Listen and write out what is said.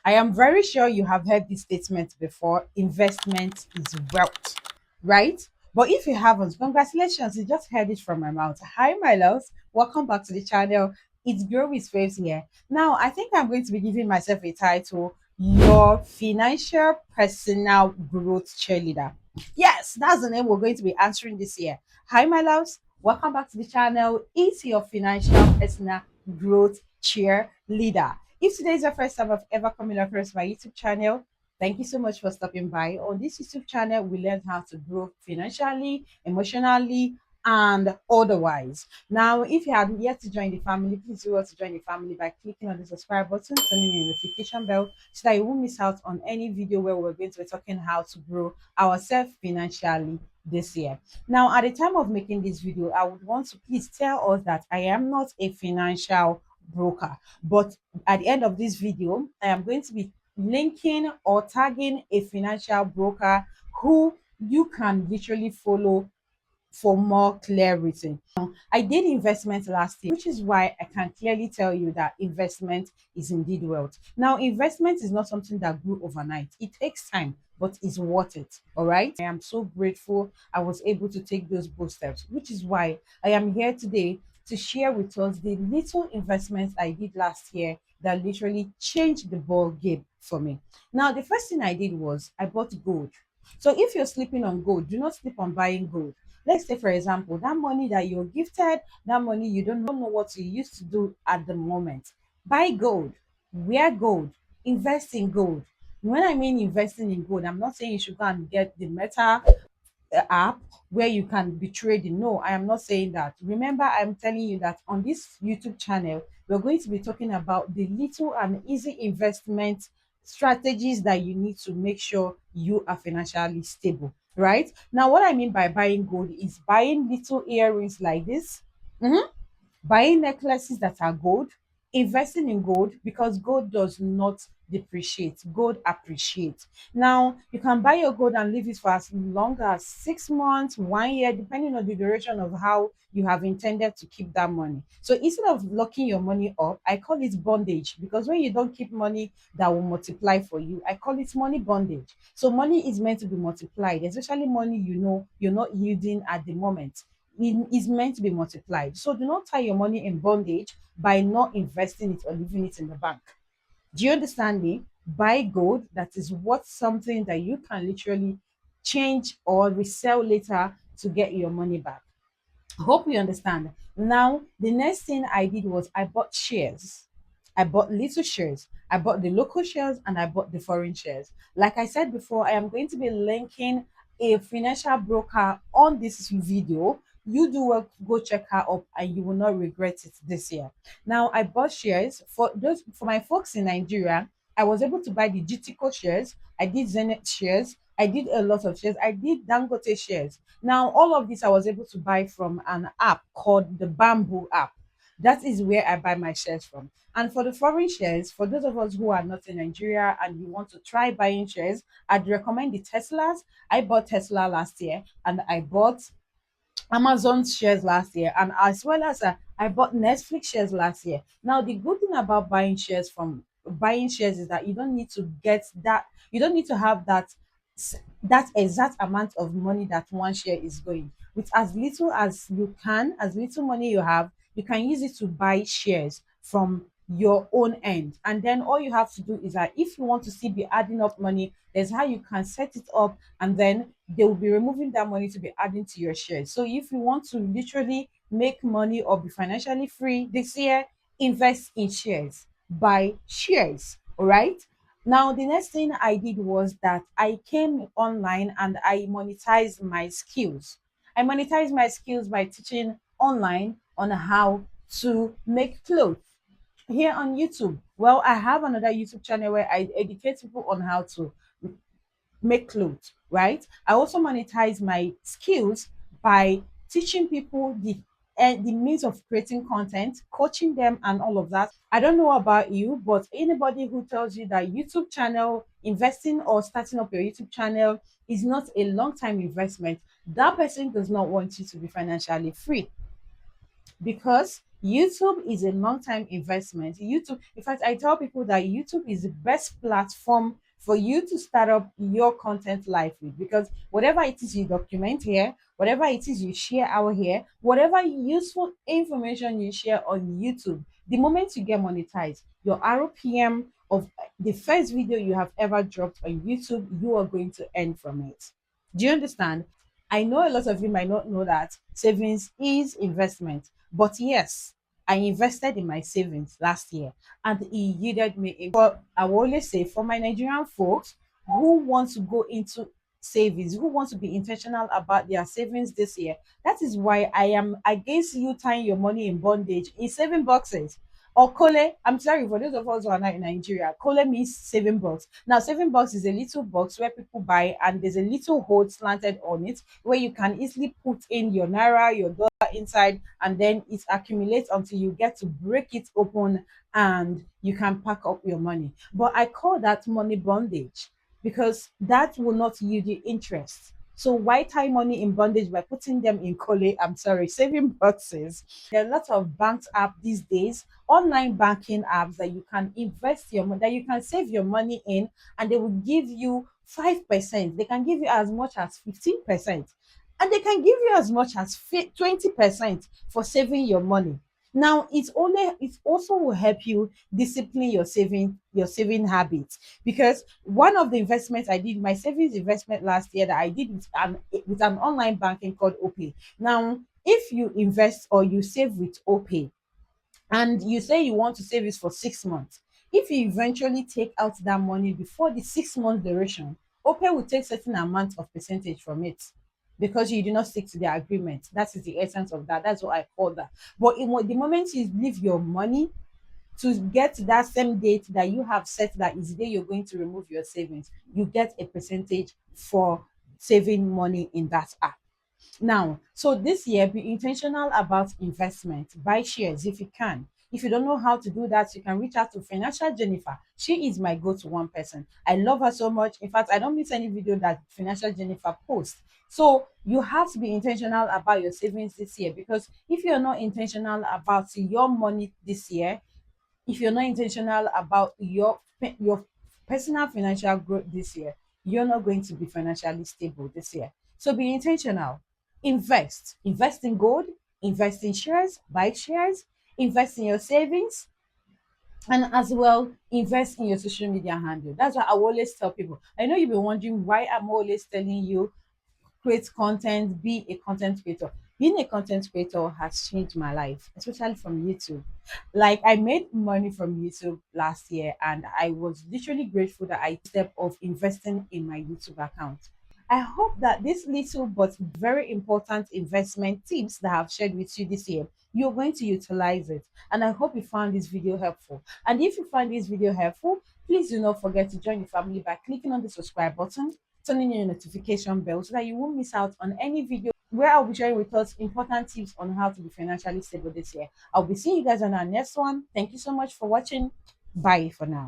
I am very sure you have heard this statement before: investment is wealth, right? But if you haven't, congratulations, you just heard it from my mouth. Hi, my loves. Welcome back to the channel. It's Grow with Waves here. Now, I think I'm going to be giving myself a title: Your Financial Personal Growth Cheerleader. Yes, that's the name we're going to be answering this year. Hi, my loves. Welcome back to the channel. It's your Financial Personal Growth Cheerleader. If today is your first time of ever coming across my YouTube channel, thank you so much for stopping by. On this YouTube channel, we learn how to grow financially, emotionally, and otherwise. Now, if you have yet to join the family, please do well to join the family by clicking on the subscribe button, turning on the notification bell so that you won't miss out on any video where we're going to be talking how to grow ourselves financially this year. Now, at the time of making this video, I would want to please tell us that I am not a financial broker, but at the end of this video, I am going to be linking or tagging a financial broker who you can literally follow for more clarity. I did investment last year, which is why I can clearly tell you that investment is indeed wealth. Now, investment is not something that grew overnight. It takes time, but it's worth it. All right. I am so grateful I was able to take those bold steps, which is why I am here today to share with us the little investments I did last year that literally changed the ball game for me. Now, the first thing I did was I bought gold. So if you're sleeping on gold, do not sleep on buying gold. Let's say, for example, that money that you're gifted, that money you don't know what you used to do at the moment. Buy gold, wear gold, invest in gold. When I mean investing in gold, I'm not saying you should go and get the Meta app where you can be trading. No, I am not saying that. Remember, I'm telling you that on this YouTube channel, we're going to be talking about the little and easy investment strategies that you need to make sure you are financially stable. Right now, what I mean by buying gold is buying little earrings like this. Mhm. Buying necklaces that are gold, investing in gold because gold does not depreciate, gold appreciates. Now, you can buy your gold and leave it for as long as 6 months, 1 year, depending on the duration of how you have intended to keep that money. So instead of locking your money up, I call it bondage because when you don't keep money that will multiply for you, I call it money bondage. So money is meant to be multiplied, especially money you know you're not yielding at the moment. It is meant to be multiplied. So do not tie your money in bondage by not investing it or leaving it in the bank. Do you understand me? Buy gold that is worth something that you can literally change or resell later to get your money back. Hope you understand. Now, the next thing I did was I bought shares. I bought little shares. I bought the local shares and I bought the foreign shares. Like I said before, I am going to be linking a financial broker on this video. You do well to go check her up and you will not regret it this year. Now, I bought shares for my folks in Nigeria. I was able to buy the GTCO shares. I did Zenith shares. I did a lot of shares. I did Dangote shares. Now, all of this I was able to buy from an app called the Bamboo app. That is where I buy my shares from. And for the foreign shares, for those of us who are not in Nigeria and you want to try buying shares, I'd recommend the Teslas. I bought Tesla last year and I bought Amazon shares last year, and as well as I bought Netflix shares last year. Now, the good thing about buying shares is that you don't need to get that, you don't need to have that exact amount of money that one share is going. With as little as you can, as little money you have, you can use it to buy shares from your own end. And then all you have to do is that if you want to still be adding up money, there's how you can set it up, and then they will be removing that money to be adding to your shares. So if you want to literally make money or be financially free this year, invest in shares, buy shares. All right. Now, the next thing I did was that I came online and I monetized my skills. I monetized my skills by teaching online on how to make clothes here on YouTube. Well, I have another YouTube channel where I educate people on how to make clothes, right? I also monetize my skills by teaching people the means of creating content, coaching them, and all of that. I don't know about you, but anybody who tells you that YouTube channel investing or starting up your YouTube channel is not a long time investment, that person does not want you to be financially free because YouTube is a long-time investment. YouTube, in fact, I tell people that YouTube is the best platform for you to start up your content life with, because whatever it is you document here, whatever it is you share out here, whatever useful information you share on YouTube, the moment you get monetized, your RPM of the first video you have ever dropped on YouTube, you are going to earn from it. Do you understand? I know a lot of you might not know that savings is investment, but yes, I invested in my savings last year and it yielded me. But I will always say for my Nigerian folks who want to go into savings, who want to be intentional about their savings this year, that is why I am against you tying your money in bondage in saving boxes. Or Kole, I'm sorry for those of us who are not in Nigeria. Kole means saving box. Now, saving box is a little box where people buy, and there's a little hole slanted on it where you can easily put in your naira, your dollar inside, and then it accumulates until you get to break it open and you can pack up your money. But I call that money bondage because that will not yield you interest. So why tie money in bondage by putting them in Kole? I'm sorry, saving boxes. There are lots of banks app these days, online banking apps that you can invest your money, that you can save your money in, and they will give you 5%. They can give you as much as 15%, and they can give you as much as 20% for saving your money. Now, it also will help you discipline your saving habits, because one of the investments I did, my savings investment last year that I did with an online banking called OPay. Now, if you invest or you save with OPay, and you say you want to save it for 6 months, if you eventually take out that money before the 6 month duration, OPay will take certain amount of percentage from it because you do not stick to the agreement. That is the essence of that. That's what I call that. But the moment you leave your money to get to that same date that you have set, that is the day you're going to remove your savings, you get a percentage for saving money in that app. Now, so this year, be intentional about investment. Buy shares if you can. If you don't know how to do that, you can reach out to Financial Jennifer. She is my go-to one person. I love her so much. In fact, I don't miss any video that Financial Jennifer posts. So you have to be intentional about your savings this year, because if you're not intentional about your money this year, if you're not intentional about your personal financial growth this year, you're not going to be financially stable this year. So be intentional. Invest in gold, invest in shares, buy shares, invest in your savings, and as well invest in your social media handle. That's why I always tell people. I know you've been wondering why I'm always telling you create content, be a content creator. Being a content creator has changed my life, especially from YouTube. Like, I made money from YouTube last year, and I was literally grateful that I step of investing in my YouTube account. I hope that this little but very important investment tips that I've shared with you this year, you're going to utilize it. And I hope you found this video helpful. And if you find this video helpful, please do not forget to join the family by clicking on the subscribe button, turning on your notification bell so that you won't miss out on any video where I'll be sharing with us important tips on how to be financially stable this year. I'll be seeing you guys on our next one. Thank you so much for watching. Bye for now.